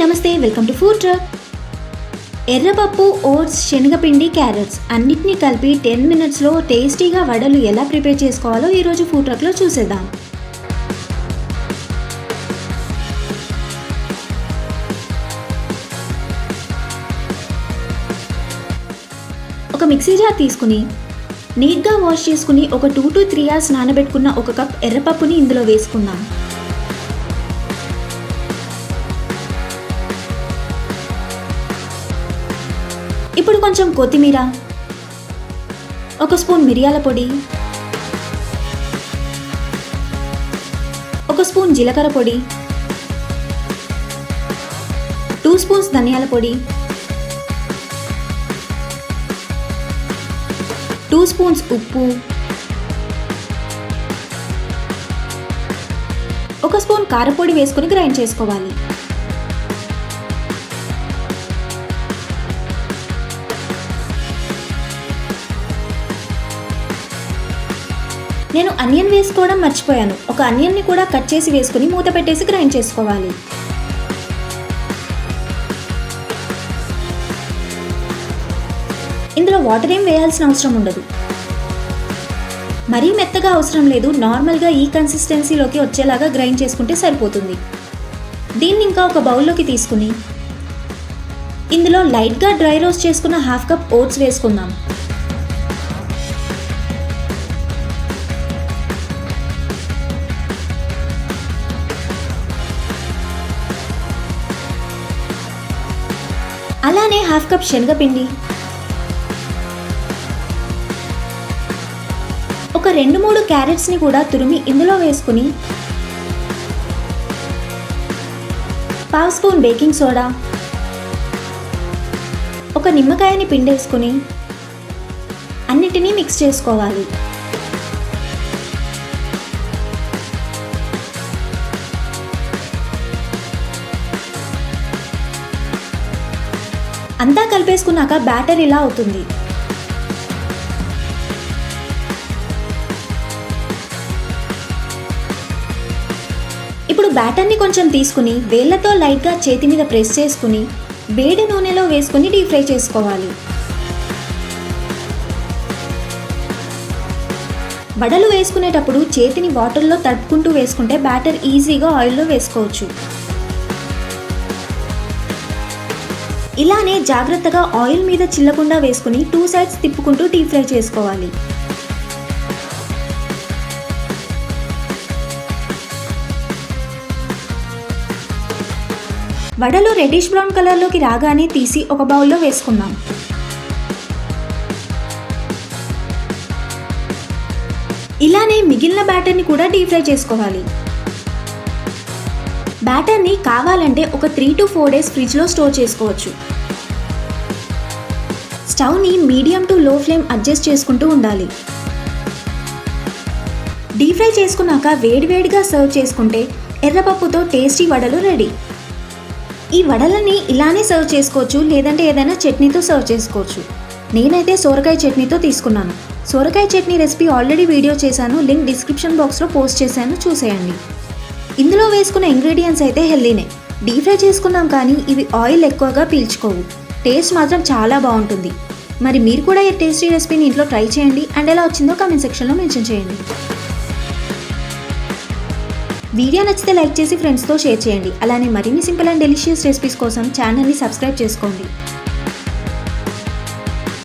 నమస్తే, welcome to food truck. ఎర్రపప్పు, oats, శనగపిండి, క్యారెట్స్ అన్నిటినీ కలిపి 10 మినిట్స్లో టేస్టీగా వడలు ఎలా ప్రిపేర్ చేసుకోవాలో ఈరోజు ఫుడ్ ట్రక్లో చూసేద్దాం. ఒక మిక్సీ జార్ తీసుకుని నీట్గా వాష్ చేసుకుని ఒక 2 to 3 hours నానబెట్టుకున్న ఒక కప్ ఎర్రపప్పుని ఇందులో వేసుకుందాం. ఇప్పుడు కొంచెం కొత్తిమీర, ఒక స్పూన్ మిరియాల పొడి, ఒక స్పూన్ జీలకర్ర పొడి, 2 స్పూన్స్ ధనియాల పొడి, 2 స్పూన్స్ ఉప్పు, 1 స్పూన్ కారపొడి వేసుకుని గ్రైండ్ చేసుకోవాలి. నేను అనియన్ వేసుకోవడం మర్చిపోయాను. ఒక అనియన్ని కూడా కట్ చేసి వేసుకుని మూత పెట్టేసి గ్రైండ్ చేసుకోవాలి. ఇందులో వాటర్ ఏం వేయాల్సిన అవసరం ఉండదు. మరీ మెత్తగా అవసరం లేదు. నార్మల్గా ఈ కన్సిస్టెన్సీలోకి వచ్చేలాగా గ్రైండ్ చేసుకుంటే సరిపోతుంది. దీన్ని ఇంకా ఒక బౌల్లోకి తీసుకుని ఇందులో లైట్గా డ్రై రోస్ట్ చేసుకున్న 1/2 కప్ ఓట్స్ వేసుకుందాం. అలానే 1/2 కప్ శనగపిండి, ఒక 2-3 క్యారెట్స్ని కూడా తురిమి ఇందులో వేసుకుని 1/2 స్పూన్ బేకింగ్ సోడా, ఒక నిమ్మకాయని పిండేసుకుని అన్నిటినీ మిక్స్ చేసుకోవాలి. అంతా కలిపేసుకున్నాక బ్యాటర్ ఇలా అవుతుంది. ఇప్పుడు బ్యాటర్ని కొంచెం తీసుకుని వేళ్లతో లైట్గా చేతి మీద ప్రెస్ చేసుకుని వేడి నూనెలో వేసుకుని డీప్ ఫ్రై చేసుకోవాలి. వడలు వేసుకునేటప్పుడు చేతిని వాటర్లో తడుపుకుంటూ వేసుకుంటే బ్యాటర్ ఈజీగా ఆయిల్లో వేసుకోవచ్చు. ఇలానే జాగ్రత్తగా ఆయిల్ మీద చిల్లకుండా వేసుకుని 2 సైడ్స్ తిప్పుకుంటూ డీప్ ఫ్రై చేసుకోవాలి. వడలు రెడ్డిష్ బ్రౌన్ కలర్లోకి రాగానే తీసి ఒక బౌల్లో వేసుకుందాం. ఇలానే మిగిలిన బ్యాటర్ని కూడా డీప్ ఫ్రై చేసుకోవాలి. బ్యాటర్ని కావాలంటే ఒక 3 to 4 days ఫ్రిడ్జ్లో స్టోర్ చేసుకోవచ్చు. స్టవ్ని మీడియం టు లో ఫ్లేమ్ అడ్జస్ట్ చేసుకుంటూ ఉండాలి. డీప్ ఫ్రై చేసుకున్నాక వేడివేడిగా సర్వ్ చేసుకుంటే ఎర్రపప్పుతో టేస్టీ వడలు రెడీ. ఈ వడలని ఇలానే సర్వ్ చేసుకోవచ్చు, లేదంటే ఏదైనా చట్నీతో సర్వ్ చేసుకోవచ్చు. నేనైతే సోరకాయ చట్నీతో తీసుకున్నాను. సోరకాయ చట్నీ రెసిపీ ఆల్రెడీ వీడియో చేశాను, లింక్ డిస్క్రిప్షన్ బాక్స్లో పోస్ట్ చేశాను, చూసేయండి. ఇందులో వేసుకున్న ఇంగ్రీడియంట్స్ అయితే హెల్దీనే. డీప్ ఫ్రై చేసుకున్నాం కానీ ఇవి ఆయిల్ ఎక్కువగా పీల్చుకోవు. టేస్ట్ మాత్రం చాలా బాగుంటుంది. మరి మీరు కూడా ఈ టేస్టీ రెసిపీని ఇంట్లో ట్రై చేయండి అండ్ ఎలా వచ్చిందో కామెంట్ సెక్షన్లో మెన్షన్ చేయండి. వీడియో నచ్చితే లైక్ చేసి ఫ్రెండ్స్తో షేర్ చేయండి. అలానే మరిన్ని సింపుల్ అండ్ డెలిషియస్ రెసిపీస్ కోసం ఛానల్ని సబ్స్క్రైబ్ చేసుకోండి.